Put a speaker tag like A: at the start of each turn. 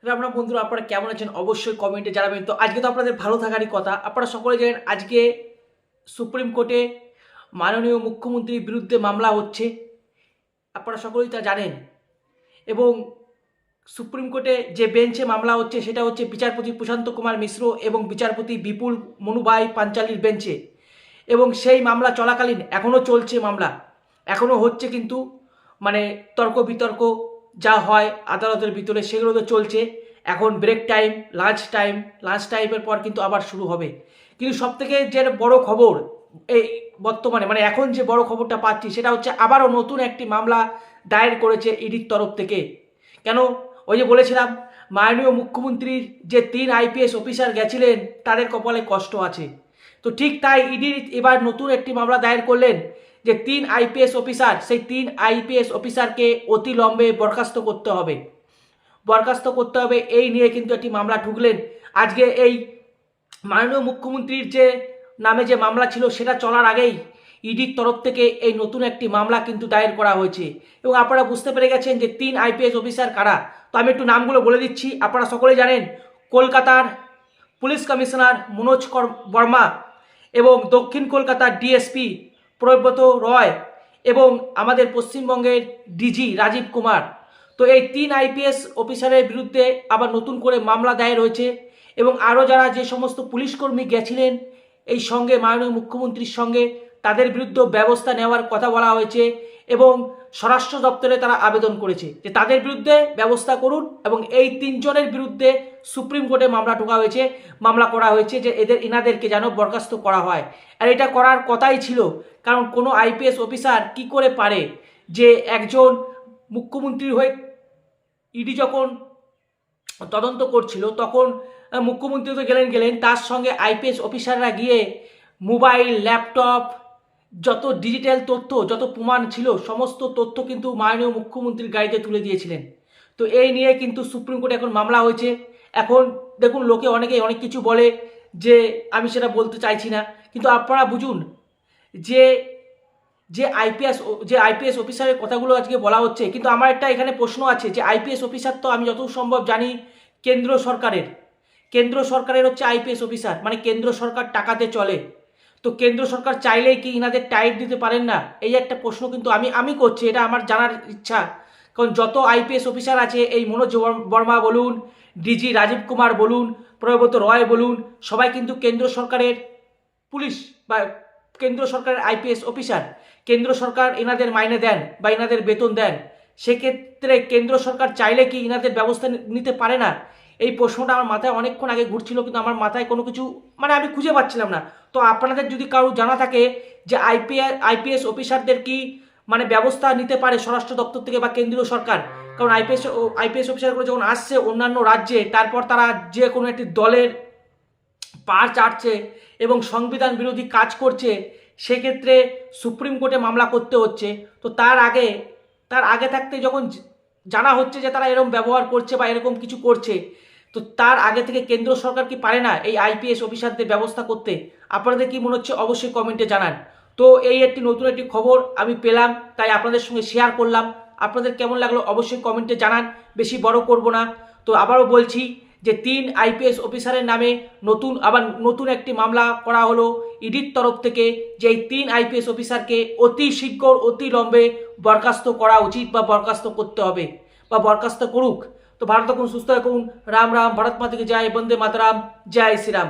A: রাম রাম বন্ধুরা, আপনারা কেমন আছেন অবশ্যই কমেন্টে জানাবেন। তো আজকে তো আপনাদের ভালো থাকারই কথা। আপনারা সকলে জানেন আজকে সুপ্রিম কোর্টে মাননীয় মুখ্যমন্ত্রীর বিরুদ্ধে মামলা হচ্ছে, আপনারা সকলেই তা জানেন। এবং সুপ্রিম কোর্টে যে বেঞ্চে মামলা হচ্ছে সেটা হচ্ছে বিচারপতি প্রশান্ত কুমার মিশ্র এবং বিচারপতি বিপুল মনুভাই পাঞ্চালির বেঞ্চে। এবং সেই মামলা চলাকালীন এখনও চলছে মামলা, এখনও হচ্ছে, কিন্তু মানে তর্ক বিতর্ক যা হয় আদালতের ভিতরে সেগুলো তো চলছে। এখন ব্রেক টাইম, লাঞ্চ টাইমের পর কিন্তু আবার শুরু হবে। কিন্তু সবথেকে যে বড় খবর এই বর্তমানে এখন যে বড় খবরটা পাচ্ছি সেটা হচ্ছে আবারও নতুন একটি মামলা দায়ের করেছে ইডির তরফ থেকে। কেন? ওই যে বলেছিলাম মাননীয় মুখ্যমন্ত্রীর যে 3 আইপিএস অফিসার গেছিলেন তাদের কপালে কষ্ট আছে। তো ঠিক তাই ইডি এবার নতুন একটি মামলা দায়ের করলেন যে 3 আইপিএস অফিসার, সেই 3 আইপিএস অফিসারকে অতিলম্বে বরখাস্ত করতে হবে এই নিয়ে কিন্তু একটি মামলা ঢুকলেন। আজকে এই মাননীয় মুখ্যমন্ত্রীর যে নামে যে মামলা ছিল সেটা চলার আগেই ইডির তরফ থেকে এই নতুন একটি মামলা কিন্তু দায়ের করা হয়েছে। এবং আপনারা বুঝতে পেরে গেছেন যে 3 আইপিএস অফিসার কারা। তো আমি একটু নামগুলো বলে দিচ্ছি, আপনারা সকলেই জানেন। কলকাতার পুলিশ কমিশনার মনোজ বর্মা এবং দক্ষিণ কলকাতার ডিএসপি প্রব্রত রয় এবং আমাদের পশ্চিমবঙ্গের ডিজি রাজীব কুমার। তো এই 3 আইপিএস অফিসারের বিরুদ্ধে আবার নতুন করে মামলা দায়ের হয়েছে। এবং আরও যারা যে সমস্ত পুলিশকর্মী গেছিলেন এই সঙ্গে মাননীয় মুখ্যমন্ত্রীর সঙ্গে, তাদের বিরুদ্ধে ব্যবস্থা নেওয়ার কথা বলা হয়েছে। এবং স্বরাষ্ট্র দপ্তরে তারা আবেদন করেছে যে তাদের বিরুদ্ধে ব্যবস্থা করুন। এবং এই 3 জনের বিরুদ্ধে সুপ্রিম কোর্টে মামলা করা হয়েছে যে এনাদেরকে যেন বরখাস্ত করা হয়। আর এটা করার কথাই ছিল, কারণ কোনো আইপিএস অফিসার কি করে পারে যে একজন মুখ্যমন্ত্রীর হয়ে ইডি যখন তদন্ত করছিল তখন মুখ্যমন্ত্রী তো গেলেন, তার সঙ্গে আইপিএস অফিসাররা গিয়ে মোবাইল, ল্যাপটপ, যত ডিজিটাল তথ্য, যত প্রমাণ ছিল সমস্ত তথ্য কিন্তু মাননীয় মুখ্যমন্ত্রীর গাড়িতে তুলে দিয়েছিলেন। তো এই নিয়ে কিন্তু সুপ্রিম কোর্টে এখন মামলা হয়েছে। এখন দেখুন, লোকে অনেকেই অনেক কিছু বলে, যে আমি সেটা বলতে চাইছি না, কিন্তু আপনারা বুঝুন যে যে আইপিএস অফিসারের কথাগুলো আজকে বলা হচ্ছে। কিন্তু আমার একটা এখানে প্রশ্ন আছে যে আইপিএস অফিসার তো আমি যতদূর সম্ভব জানি কেন্দ্র সরকারের হচ্ছে আইপিএস অফিসার, মানে কেন্দ্র সরকার টাকাতে চলে। তো কেন্দ্র সরকার চাইলেই কি ইনাদের টাইট দিতে পারেন না? এই একটা প্রশ্ন কিন্তু আমি করছি, এটা আমার জানার ইচ্ছা। কারণ যত আইপিএস অফিসার আছে, এই মনোজ বর্মা বলুন, ডিজি রাজীব কুমার বলুন, প্রব্রত রয় বলুন, সবাই কিন্তু কেন্দ্র সরকারের পুলিশ বা কেন্দ্র সরকারের আইপিএস অফিসার। কেন্দ্র সরকার এনাদের মাইনে দেন বা এনাদের বেতন দেন। সেক্ষেত্রে কেন্দ্র সরকার চাইলে কি এনাদের ব্যবস্থা নিতে পারে না? এই প্রশ্নটা আমার মাথায় অনেকক্ষণ আগে ঘুরছিল, কিন্তু আমার মাথায় কোনো কিছু আমি খুঁজে পাচ্ছিলাম না। তো আপনাদের যদি কারো জানা থাকে যে আইপিএস অফিসারদের কি ব্যবস্থা নিতে পারে স্বরাষ্ট্র দপ্তর থেকে বা কেন্দ্রীয় সরকার। কারণ আইপিএস অফিসারগুলো যখন আসছে অন্যান্য রাজ্যে, তারপর তারা যে কোনো একটি দলের পাড় চাটছে এবং সংবিধান বিরোধী কাজ করছে, সেক্ষেত্রে সুপ্রিম কোর্টে মামলা করতে হচ্ছে। তো তার আগে থাকতে যখন জানা হচ্ছে যে তারা এরকম ব্যবহার করছে বা এরকম কিছু করছে, তো তার আগে থেকে কেন্দ্র সরকার কি পারে না এই আইপিএস অফিসারদের ব্যবস্থা করতে? আপনাদের কি মনে হচ্ছে অবশ্যই কমেন্টে জানান। তো এই নতুন একটি খবর আমি পেলাম, তাই আপনাদের সঙ্গে শেয়ার করলাম। আপনাদের কেমন লাগলো অবশ্যই কমেন্টে জানান, বেশি বড় করব না। তো আবারও বলছি যে 3 আইপিএস অফিসারের নামে নতুন একটি মামলা করা হলো ইডির তরফ থেকে, যে এই 3 আইপিএস অফিসারকে অতি শীঘ্র অতিলম্বে বরখাস্ত করা উচিত বা বরখাস্ত করতে হবে বা বরখাস্ত করুক। তো ভালো থাকুন, সুস্থ থাকুন। রাম রাম, ভারত মাতা কি জয়, বন্দে মাতরম, জয় শ্রীরাম।